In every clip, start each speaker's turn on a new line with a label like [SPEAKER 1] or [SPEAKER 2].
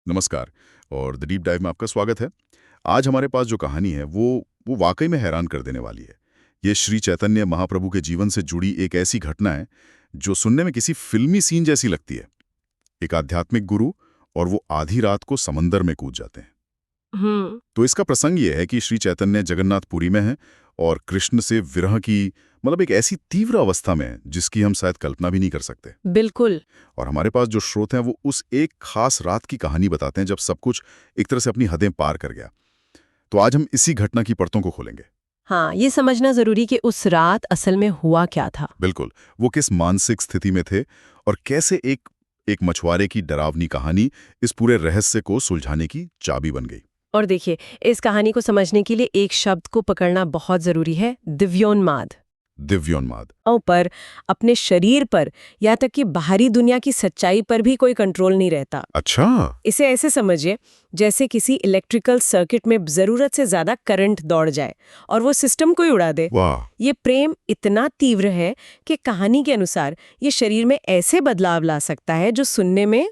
[SPEAKER 1] नमस्कार और the deep dive में आपका स्वागत है। आज हमारे पास जो कहानी है वो वाकई में हैरान कर देने वाली है। ये श्री चैतन्य महाप्रभु के जीवन से जुड़ी एक ऐसी घटना है जो सुनने में किसी फिल्मी सीन जैसी लगती है। एक आध्यात्मिक गुरु और वो आधी रात को समंदर में कूद जाते हैं।
[SPEAKER 2] हम्म।
[SPEAKER 1] तो इसका प्रसंग ये है कि श्री चैतन्य जगन्नाथपुरी में हैं और कृष्ण से विरह की एक ऐसी तीव्र अवस्था में है जिसकी हम शायद कल्पना भी नहीं कर सकते।
[SPEAKER 2] बिल्कुल।
[SPEAKER 1] और हमारे पास जो स्रोत हैं वो उस एक खास रात की कहानी बताते हैं जब सब कुछ एक तरह से अपनी हदें पार कर गया। तो आज हम इसी घटना की परतों को खोलेंगे।
[SPEAKER 2] हाँ, ये समझना जरूरी कि उस रात असल में हुआ क्या था।
[SPEAKER 1] बिल्कुल, वो किस मानसिक स्थिति में थे और कैसे एक एक मछुआरे की डरावनी कहानी इस पूरे रहस्य को सुलझाने की चाबी बन गई।
[SPEAKER 2] और देखिए, इस कहानी को समझने के लिए एक शब्द को पकड़ना बहुत जरूरी है, दिव्योन्माद।
[SPEAKER 1] दिव्योन्माद।
[SPEAKER 2] पर अपने शरीर पर या तक कि बाहरी दुनिया की सच्चाई पर भी कोई कंट्रोल नहीं रहता।
[SPEAKER 1] अच्छा।
[SPEAKER 2] इसे ऐसे समझिए जैसे किसी इलेक्ट्रिकल सर्किट में जरूरत से ज्यादा करंट दौड़ जाए और वो सिस्टम को ही उड़ा दे।
[SPEAKER 1] वाह।
[SPEAKER 2] ये प्रेम इतना तीव्र है कि कहानी के अनुसार ये शरीर में ऐसे बदलाव ला सकता है जो सुनने में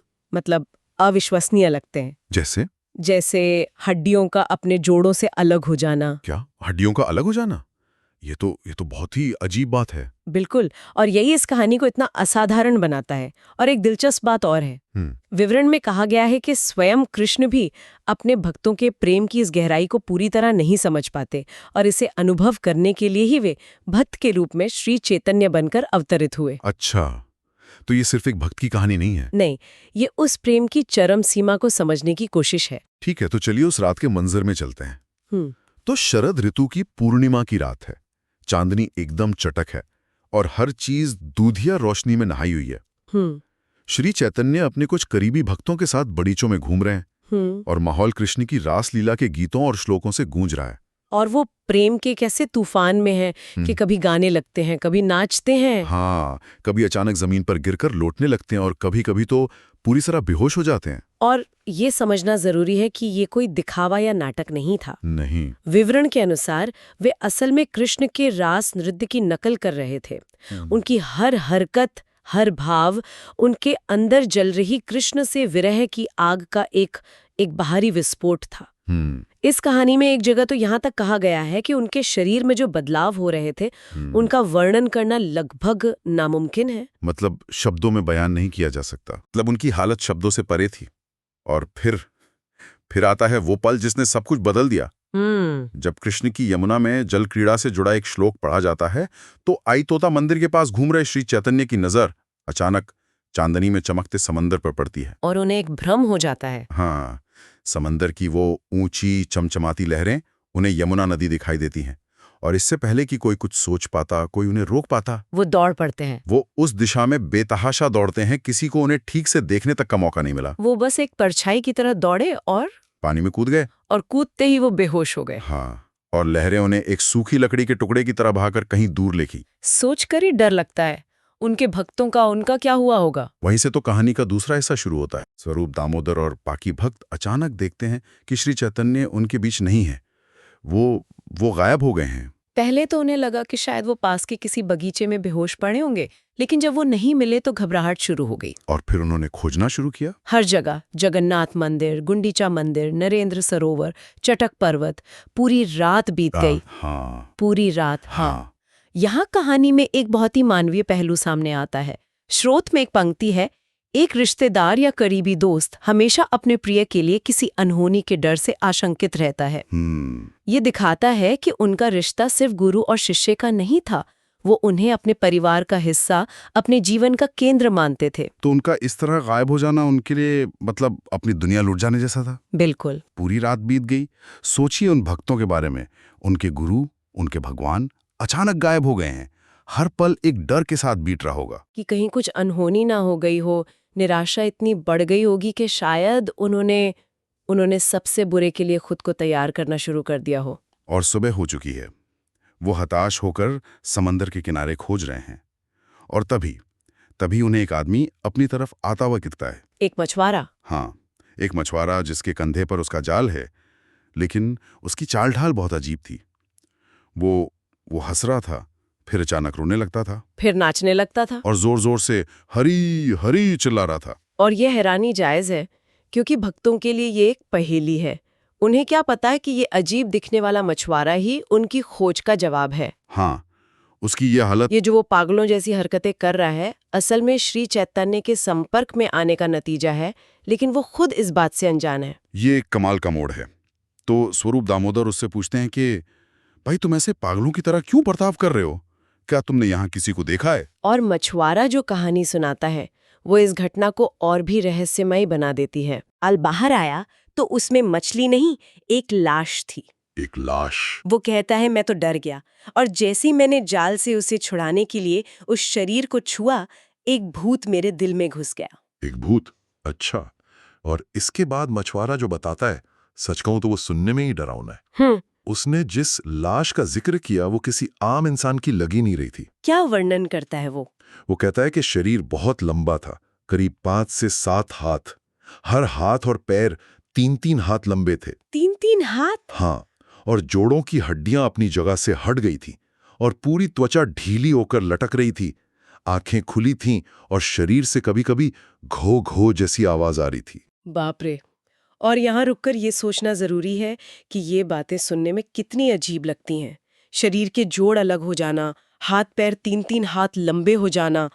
[SPEAKER 2] अविश्वसनीय लगते हैं। जैसे हड्डियों का अपने जोड़ों से अलग हो जाना।
[SPEAKER 1] क्या हड्डियों का अलग हो जाना? ये तो बहुत ही अजीब बात है।
[SPEAKER 2] बिल्कुल, और यही इस कहानी को इतना असाधारण बनाता है। और एक दिलचस्प बात और है, विवरण में कहा गया है कि स्वयं कृष्ण भी अपने भक्तों के प्रेम की इस गहराई को पूरी तरह नहीं समझ पाते और इसे अनुभव करने के लिए ही वे भक्त के रूप में श्री चैतन्य बनकर अवतरित हुए।
[SPEAKER 1] अच्छा, तो ये सिर्फ एक भक्त की कहानी नहीं है।
[SPEAKER 2] नहीं, ये उस प्रेम की चरम सीमा को समझने की कोशिश है।
[SPEAKER 1] ठीक है, तो चलिए उस रात के मंजर में चलते हैं। तो शरद ऋतु की पूर्णिमा की रात है। चांदनी एकदम चटक है और हर चीज दूधिया रोशनी में नहाई हुई है। श्री चैतन्य अपने कुछ करीबी भक्तों के साथ बगीचों में घूम रहे हैं और माहौल कृष्ण की रास लीला के गीतों और श्लोकों से गूंज रहा है।
[SPEAKER 2] और वो प्रेम के कैसे तूफान में है कि कभी गाने लगते हैं, कभी नाचते हैं।
[SPEAKER 1] हाँ, कभी अचानक जमीन पर गिरकर लौटने लगते हैं और कभी-कभी तो पूरी तरह बेहोश हो जाते हैं।
[SPEAKER 2] और ये समझना जरूरी है कि ये कोई दिखावा या नाटक नहीं था।
[SPEAKER 1] नहीं।
[SPEAKER 2] विवरण के अनुसार वे असल में कृष्ण के रास नृत्य की नकल कर रहे थे। उनकी हर हरकत, हर भाव उनके अंदर जल रही कृष्ण से विरह की आग का एक बाहरी विस्फोट था। इस कहानी में एक जगह तो यहाँ तक कहा गया है कि उनके शरीर में जो बदलाव हो रहे थे उनका वर्णन करना लगभग नामुमकिन है।
[SPEAKER 1] शब्दों में बयान नहीं किया जा सकता। उनकी हालत शब्दों से परे थी। और फिर आता है वो पल जिसने सब कुछ बदल दिया। जब कृष्ण की यमुना में जल क्रीड़ा से जुड़ा एक श्लोक पढ़ा जाता है तो आई तोता मंदिर के पास घूम रहे श्री चैतन्य की नजर अचानक चांदनी में चमकते समंदर पर पड़ती है
[SPEAKER 2] और उन्हें एक भ्रम हो जाता है।
[SPEAKER 1] हाँ, समंदर की वो ऊंची चमचमाती लहरें उन्हें यमुना नदी दिखाई देती हैं और इससे पहले कि कोई कुछ सोच पाता, कोई उन्हें रोक पाता,
[SPEAKER 2] वो दौड़ पड़ते हैं।
[SPEAKER 1] वो उस दिशा में बेतहाशा दौड़ते हैं। किसी को उन्हें ठीक से देखने तक का मौका नहीं मिला।
[SPEAKER 2] वो बस एक परछाई की तरह दौड़े और
[SPEAKER 1] पानी में कूद गए और
[SPEAKER 2] कूदते ही वो बेहोश हो गए।
[SPEAKER 1] हाँ, और लहरें उन्हें एक सूखी लकड़ी के टुकड़े की तरह बहाकर कहीं दूर ले गई।
[SPEAKER 2] सोचकर ही डर लगता है उनके भक्तों का उनका क्या हुआ होगा।
[SPEAKER 1] वहीं से तो कहानी का दूसरा हिस्सा शुरू होता है। स्वरूप दामोदर और बाकी भक्त अचानक देखते हैं कि श्री चैतन्य उनके बीच नहीं है। वो गायब हो गए हैं।
[SPEAKER 2] पहले तो उन्हें लगा कि शायद वो पास के किसी बगीचे में बेहोश पड़े होंगे, लेकिन जब वो नहीं मिले तो घबराहट शुरू हो गई।
[SPEAKER 1] और फिर उन्होंने खोजना शुरू किया
[SPEAKER 2] हर जगह, जगन्नाथ मंदिर, गुंडीचा मंदिर, नरेंद्र सरोवर, चटक पर्वत, पूरी रात बीत गई।
[SPEAKER 1] हाँ,
[SPEAKER 2] पूरी रात। हाँ। यहाँ कहानी में एक बहुत ही मानवीय पहलू सामने आता है। स्रोत में एक पंक्ति है, एक रिश्तेदार या करीबी दोस्त हमेशा अपने प्रिय के लिए किसी अनहोनी के डर से आशंकित रहता है। ये दिखाता है कि उनका रिश्ता सिर्फ गुरु और शिष्य का नहीं था, वो उन्हें अपने परिवार का हिस्सा, अपने जीवन का केंद्र मानते थे।
[SPEAKER 1] तो उनका इस तरह गायब हो जाना उनके लिए अपनी दुनिया लूट जाने जैसा था।
[SPEAKER 2] बिल्कुल।
[SPEAKER 1] पूरी रात बीत गई। सोचिए उन भक्तों के बारे में, उनके गुरु, उनके भगवान अचानक गायब हो गए हैं। हर पल एक डर के साथ बीत रहा होगा
[SPEAKER 2] कि कहीं कुछ अनहोनी ना हो गई हो। निराशा इतनी बढ़ गई होगी कि शायद उन्होंने सबसे बुरे के लिए खुद को तैयार करना शुरू कर दिया हो।
[SPEAKER 1] और सुबह हो चुकी है। वो हताश होकर समंदर के किनारे खोज रहे हैं और तभी उन्हें एक आदमी अपनी तरफ आता हुआ दिखता है।
[SPEAKER 2] एक मछुआरा।
[SPEAKER 1] हाँ, एक मछुआरा जिसके कंधे पर उसका जाल है, लेकिन उसकी चाल ढाल बहुत अजीब थी। वो हंस रहा था, फिर अचानक रोने लगता था,
[SPEAKER 2] फिर नाचने लगता था
[SPEAKER 1] और जोर जोर से हरी हरी चिल्ला रहा था।
[SPEAKER 2] और यह हैरानी जायज है क्योंकि भक्तों के लिए ये एक पहेली है। उन्हें क्या पता है कि ये अजीब दिखने वाला मछुआरा ही उनकी खोज का जवाब है।
[SPEAKER 1] हाँ, उसकी ये हालत,
[SPEAKER 2] ये जो वो पागलों जैसी हरकतें कर रहा है, असल में श्री चैतन्य के संपर्क में आने का नतीजा है, लेकिन वो खुद इस बात से अनजान है।
[SPEAKER 1] ये एक कमाल का मोड़ है। तो स्वरूप दामोदर उससे पूछते हैं कि भाई तुम ऐसे पागलों की तरह क्यों बर्ताव कर रहे हो? क्या तुमने यहाँ किसी को देखा है?
[SPEAKER 2] और मछुआरा जो कहानी सुनाता है वो इस घटना को और भी रहस्यमयी बना देती है। अल बाहर आया तो उसमें मछली नहीं, एक लाश थी।
[SPEAKER 1] एक लाश?
[SPEAKER 2] वो कहता है मैं तो डर गया, और जैसे ही मैंने जाल से उसे छुड़ाने के लिए उस शरीर को छुआ, एक भूत मेरे दिल में घुस गया।
[SPEAKER 3] एक भूत? अच्छा। और इसके बाद मछुआरा जो बताता है, सच कहूं तो वो सुनने में ही डरावना है। उसने जिस लाश का जिक्र किया वो किसी आम इंसान की लगी नहीं रही थी।
[SPEAKER 2] क्या वर्णन करता है वो?
[SPEAKER 3] वो कहता है कि शरीर बहुत लंबा था, करीब 5 से 7 हाथ। हर हाथ और पैर 3-3 हाथ लंबे थे।
[SPEAKER 2] 3-3 हाथ?
[SPEAKER 3] हाँ, और जोड़ों की हड्डियां अपनी जगह से हट गई थी और पूरी त्वचा ढीली होकर लटक रही थी। आंखें खुली थीं और शरीर से कभी-कभी घो घो जैसी आवाज आ रही थी।
[SPEAKER 2] बाप रे। और यहाँ रुककर ये सोचना जरूरी है कि ये बातें सुनने में कितनी अजीब लगती हैं। शरीर के जोड़ अलग हो जाना, हाथ पैर 3-3 हाथ लंबे हो जाना,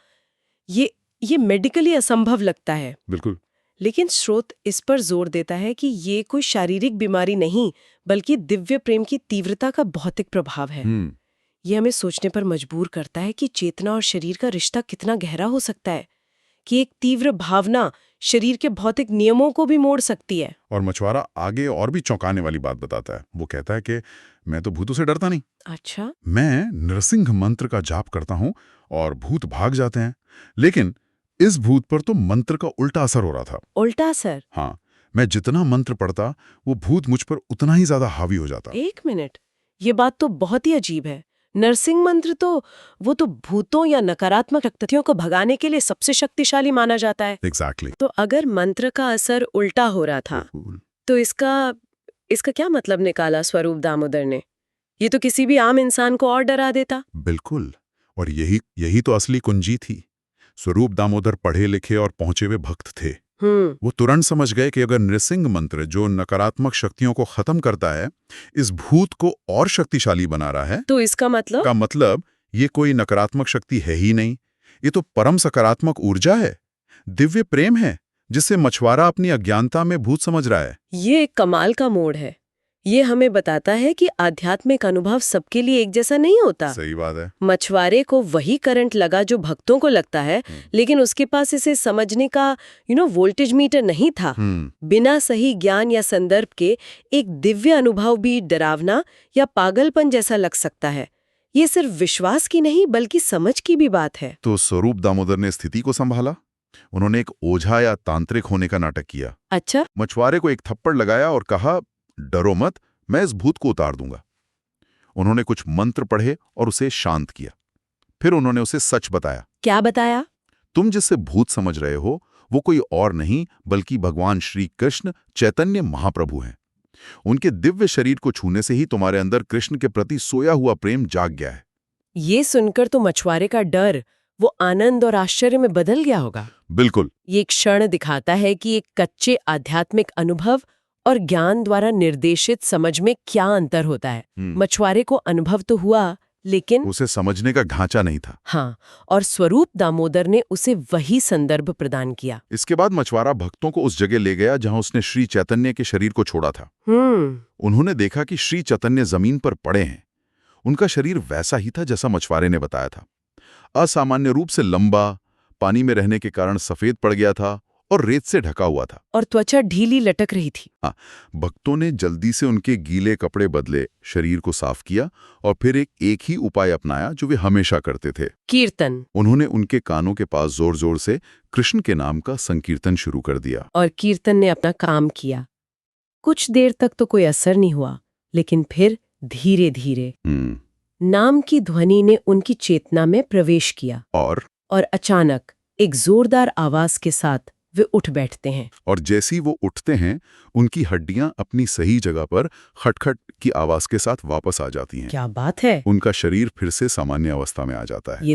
[SPEAKER 2] ये मेडिकली असंभव लगता है।
[SPEAKER 1] बिल्कुल।
[SPEAKER 2] लेकिन स्रोत इस पर जोर देता है कि ये कोई शारीरिक बीमारी नहीं, बल्कि दिव्य प्रेम की तीव्रता का भौतिक प्रभाव है। ये हमें सोचने पर मजबूर करता है कि चेतना और शरीर का रिश्ता कितना गहरा हो सकता है, कि एक तीव्र भावना शरीर के भौतिक नियमों को भी मोड़ सकती है।
[SPEAKER 1] और मछुआरा आगे और भी चौंकाने वाली बात बताता है। वो कहता है कि मैं तो भूतों से डरता नहीं।
[SPEAKER 2] अच्छा।
[SPEAKER 1] मैं नरसिंह मंत्र का जाप करता हूँ और भूत भाग जाते हैं। लेकिन इस भूत पर तो मंत्र का उल्टा असर हो रहा था।
[SPEAKER 2] उल्टा असर?
[SPEAKER 1] हाँ, मैं जितना मंत्र पढ़ता वो भूत मुझ पर उतना ही ज्यादा हावी हो जाता।
[SPEAKER 2] एक मिनट, ये बात तो बहुत ही अजीब है। नरसिंह मंत्र तो वो तो भूतों या नकारात्मक शक्तियों को भगाने के लिए सबसे शक्तिशाली माना जाता है।
[SPEAKER 1] Exactly.
[SPEAKER 2] तो अगर मंत्र का असर उल्टा हो रहा था तो इसका क्या मतलब निकाला स्वरूप दामोदर ने? ये तो किसी भी आम इंसान को और डरा देता।
[SPEAKER 1] बिल्कुल। और यही तो असली कुंजी थी। स्वरूप दामोदर पढ़े लिखे और पहुंचे हुए भक्त थे। वो तुरंत समझ गए कि अगर नृसिंह मंत्र जो नकारात्मक शक्तियों को खत्म करता है, इस भूत को और शक्तिशाली बना रहा है,
[SPEAKER 2] तो इसका मतलब
[SPEAKER 1] ये कोई नकारात्मक शक्ति है ही नहीं। ये तो परम सकारात्मक ऊर्जा है, दिव्य प्रेम है, जिसे मछुआरा अपनी अज्ञानता में भूत समझ रहा है।
[SPEAKER 2] ये एक कमाल का मोड़ है। ये हमें बताता है कि आध्यात्मिक अनुभव सबके लिए एक जैसा नहीं होता।
[SPEAKER 1] सही बात है।
[SPEAKER 2] मछुआरे को वही करंट लगा जो भक्तों को लगता है, लेकिन उसके पास इसे समझने का वोल्टेज मीटर नहीं था। बिना सही ज्ञान या संदर्भ के एक दिव्य अनुभव भी डरावना या पागलपन जैसा लग सकता है। ये सिर्फ विश्वास की नहीं बल्कि समझ की भी बात है।
[SPEAKER 1] तो स्वरूप दामोदर ने स्थिति को संभाला। उन्होंने एक ओझा या तांत्रिक होने का नाटक किया।
[SPEAKER 2] अच्छा।
[SPEAKER 1] मछुआरे को एक थप्पड़ लगाया और कहा, डरो मत, मैं इस भूत को उतार दूंगा। उन्होंने कुछ मंत्र पढ़े और उसे शांत किया। फिर उन्होंने उसे सच बताया।
[SPEAKER 2] क्या बताया?
[SPEAKER 1] तुम जिससे भूत समझ रहे हो वो कोई और नहीं बल्कि भगवान श्री कृष्ण चैतन्य महाप्रभु हैं। उनके दिव्य शरीर को छूने से ही तुम्हारे अंदर कृष्ण के प्रति सोया हुआ प्रेम जाग गया है।
[SPEAKER 2] ये सुनकर तो मछुआरे का डर वो आनंद और आश्चर्य में बदल गया होगा।
[SPEAKER 1] बिल्कुल।
[SPEAKER 2] ये एक क्षण दिखाता है कि एक कच्चे आध्यात्मिक अनुभव और ज्ञान द्वारा निर्देशित समझ में क्या अंतर होता है। मछुआरे को अनुभव तो हुआ, लेकिन
[SPEAKER 1] उसे समझने का ढांचा नहीं था।
[SPEAKER 2] हाँ, और स्वरूप दामोदर ने उसे वही संदर्भ प्रदान किया।
[SPEAKER 1] इसके बाद मछुआरा भक्तों को उस जगह ले गया जहां उसने श्री चैतन्य के शरीर को छोड़ा था। उन्होंने देखा कि श्री चैतन्य जमीन पर पड़े हैं। उनका शरीर वैसा ही था जैसा मछुआरे ने बताया था। असामान्य रूप से लंबा, पानी में रहने के कारण सफेद पड़ गया था और रेत से ढका हुआ था,
[SPEAKER 2] और त्वचा ढीली लटक रही थी।
[SPEAKER 1] भक्तों ने जल्दी से उनके गीले कपड़े बदले, शरीर को साफ किया और फिर एक ही उपाय अपनाया जो वे हमेशा करते थे,
[SPEAKER 2] कीर्तन।
[SPEAKER 1] उन्होंने उनके कानों के पास जोर जोर से कृष्ण के नाम का संकीर्तन शुरू कर दिया।
[SPEAKER 2] और कीर्तन ने अपना काम किया। कुछ देर तक तो कोई असर नहीं हुआ, लेकिन फिर धीरे धीरे नाम की ध्वनि ने उनकी चेतना में प्रवेश किया। और अचानक एक जोरदार आवाज के साथ वे उठ बैठते हैं।
[SPEAKER 1] और जैसी वो उठते हैं, उनकी हड्डियां अपनी सही जगह पर खटखट की आवाज के साथ वापस आ जाती हैं।
[SPEAKER 2] क्या बात है!
[SPEAKER 1] उनका शरीर फिर से सामान्य अवस्था में आ जाता है।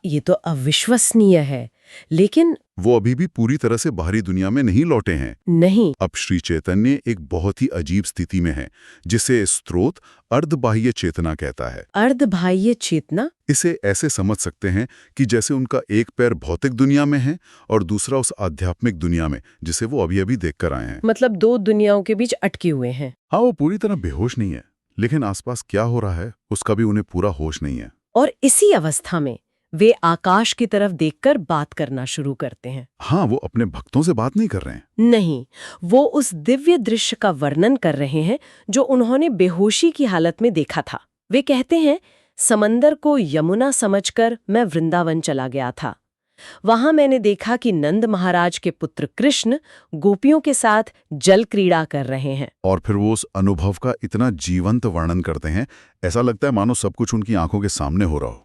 [SPEAKER 2] ये तो अविश्वसनीय है। लेकिन
[SPEAKER 3] वो अभी भी पूरी तरह से बाहरी दुनिया में नहीं लौटे हैं।
[SPEAKER 2] नहीं।
[SPEAKER 3] अब श्री चैतन्य एक बहुत ही अजीब स्थिति में है, जिसे स्रोत अर्धबाह्य चेतना कहता है।
[SPEAKER 2] अर्धबाह्य चेतना?
[SPEAKER 3] इसे ऐसे समझ सकते हैं कि जैसे उनका एक पैर भौतिक दुनिया में है और दूसरा उस आध्यात्मिक दुनिया में, जिसे वो अभी अभी देख कर आए हैं।
[SPEAKER 2] मतलब दो दुनियाओं के बीच अटके हुए हैं।
[SPEAKER 3] हाँ, वो पूरी तरह बेहोश नहीं है, लेकिन आसपास क्या हो रहा है उसका भी उन्हें पूरा होश नहीं है।
[SPEAKER 2] और इसी अवस्था में वे आकाश की तरफ देखकर बात करना शुरू करते हैं।
[SPEAKER 3] हाँ, वो अपने भक्तों से बात नहीं कर रहे हैं।
[SPEAKER 2] नहीं, वो उस दिव्य दृश्य का वर्णन कर रहे हैं जो उन्होंने बेहोशी की हालत में देखा था। वे कहते हैं, समंदर को यमुना समझकर मैं वृंदावन चला गया था। वहां मैंने देखा कि नंद महाराज के पुत्र कृष्ण गोपियों के साथ जल क्रीड़ा कर रहे हैं।
[SPEAKER 3] और फिर वो उस अनुभव का इतना जीवंत वर्णन करते हैं, ऐसा लगता है मानो सब कुछ उनकी आंखों के सामने हो रहा हो।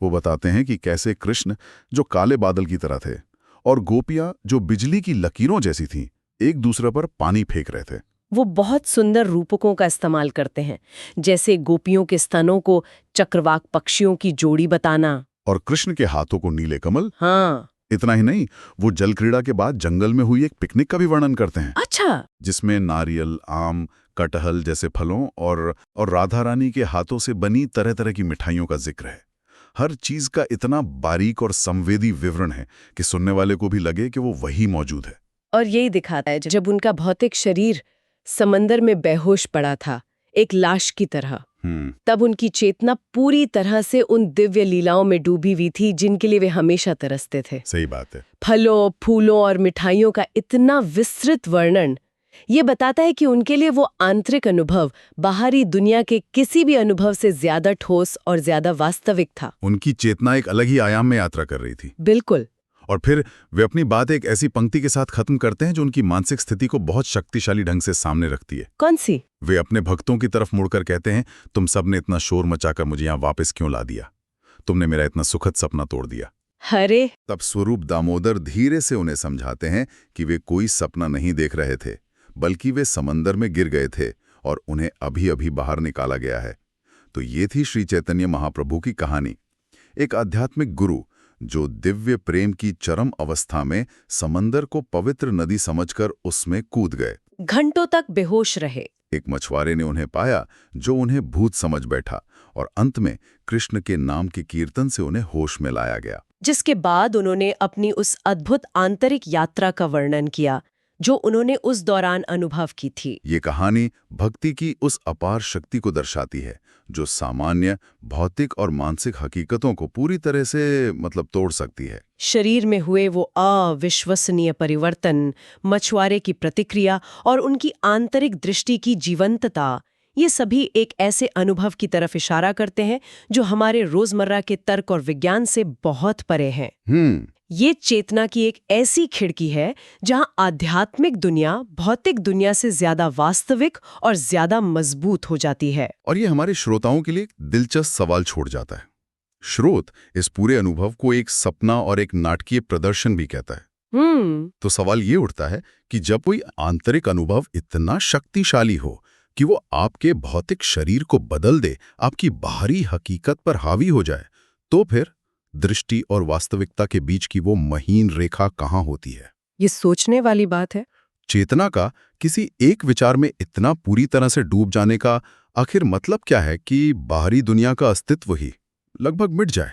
[SPEAKER 3] वो बताते हैं कि कैसे कृष्ण, जो काले बादल की तरह थे, और गोपियां, जो बिजली की लकीरों जैसी थीं, एक दूसरे पर पानी फेंक रहे थे।
[SPEAKER 2] वो बहुत सुंदर रूपकों का इस्तेमाल करते हैं, जैसे गोपियों के स्तनों को चक्रवाक पक्षियों की जोड़ी बताना,
[SPEAKER 3] और कृष्ण के हाथों को नीले कमल।
[SPEAKER 2] हाँ।
[SPEAKER 3] इतना ही नहीं, वो जल क्रीड़ा के बाद जंगल में हुई एक पिकनिक का भी वर्णन करते हैं।
[SPEAKER 2] अच्छा।
[SPEAKER 3] जिसमें नारियल, आम, कटहल जैसे फलों और राधा रानी के हाथों से बनी तरह तरह की मिठाइयों का जिक्र है। हर चीज का इतना बारीक और संवेदी विवरण है कि सुनने वाले को भी लगे कि वो वही मौजूद है।
[SPEAKER 2] और यही दिखाता है जब उनका भौतिक शरीर समंदर में बेहोश पड़ा था, एक लाश की तरह, तब उनकी चेतना पूरी तरह से उन दिव्य लीलाओं में डूबी हुई थी जिनके लिए वे हमेशा तरसते थे।
[SPEAKER 3] सही बात है।
[SPEAKER 2] फलों, फूलों और मिठाइयों का इतना विस्तृत वर्णन ये बताता है कि उनके लिए वो आंतरिक अनुभव बाहरी दुनिया के किसी भी अनुभव से ज्यादा ठोस और ज्यादा वास्तविक था।
[SPEAKER 3] उनकी चेतना एक अलग ही आयाम में यात्रा कर रही थी।
[SPEAKER 2] बिल्कुल।
[SPEAKER 3] और फिर वे अपनी बात एक ऐसी पंक्ति के साथ खत्म करते हैं जो उनकी मानसिक स्थिति को बहुत शक्तिशाली ढंग से सामने रखती है।
[SPEAKER 2] कौन सी?
[SPEAKER 3] वे अपने भक्तों की तरफ मुड़कर कहते हैं, तुम सबने इतना शोर मचाकर मुझे यहाँ वापस क्यों ला दिया? तुमने मेरा इतना सुखद सपना तोड़ दिया।
[SPEAKER 2] अरे!
[SPEAKER 3] तब स्वरूप दामोदर धीरे से उन्हें समझाते हैं कि वे कोई सपना नहीं देख रहे थे, बल्कि वे समंदर में गिर गए थे और उन्हें अभी अभी बाहर निकाला गया है। तो ये थी श्री चैतन्य महाप्रभु की कहानी। एक आध्यात्मिक गुरु जो दिव्य प्रेम की चरम अवस्था में समंदर को पवित्र नदी समझकर उसमें कूद गए।
[SPEAKER 2] घंटों तक बेहोश रहे।
[SPEAKER 3] एक मछुआरे ने उन्हें पाया जो उन्हें भूत समझ बैठा, और अंत में कृष्ण के नाम के कीर्तन से उन्हें होश में लाया गया।
[SPEAKER 2] जिसके बाद उन्होंने अपनी उस अद्भुत आंतरिक यात्रा का वर्णन किया जो उन्होंने उस दौरान अनुभव की थी।
[SPEAKER 3] ये कहानी भक्ति की उस अपार शक्ति को दर्शाती है जो सामान्य भौतिक और मानसिक हकीकतों को पूरी तरह से तोड़ सकती है।
[SPEAKER 2] शरीर में हुए वो अविश्वसनीय परिवर्तन, मछुआरे की प्रतिक्रिया और उनकी आंतरिक दृष्टि की जीवंतता, ये सभी एक ऐसे अनुभव की तरफ इशारा करते हैं जो हमारे रोजमर्रा के तर्क और विज्ञान से बहुत परे हैं। ये चेतना की एक ऐसी खिड़की है जहां आध्यात्मिक दुनिया भौतिक दुनिया से ज्यादा वास्तविक और ज्यादा मजबूत हो जाती है।
[SPEAKER 3] और ये हमारे श्रोताओं के लिए एक दिलचस्प सवाल छोड़ जाता है। श्रोत इस पूरे अनुभव को एक सपना और एक नाटकीय प्रदर्शन भी कहता है। तो सवाल ये उठता है कि जब कोई आंतरिक अनुभव इतना शक्तिशाली हो कि वो आपके भौतिक शरीर को बदल दे, आपकी बाहरी हकीकत पर हावी हो जाए, तो फिर दृष्टि और वास्तविकता के बीच की वो महीन रेखा कहाँ होती है?
[SPEAKER 2] ये सोचने वाली बात है।
[SPEAKER 3] चेतना का किसी एक विचार में इतना पूरी तरह से डूब जाने का आखिर मतलब क्या है कि बाहरी दुनिया का अस्तित्व ही लगभग मिट जाए?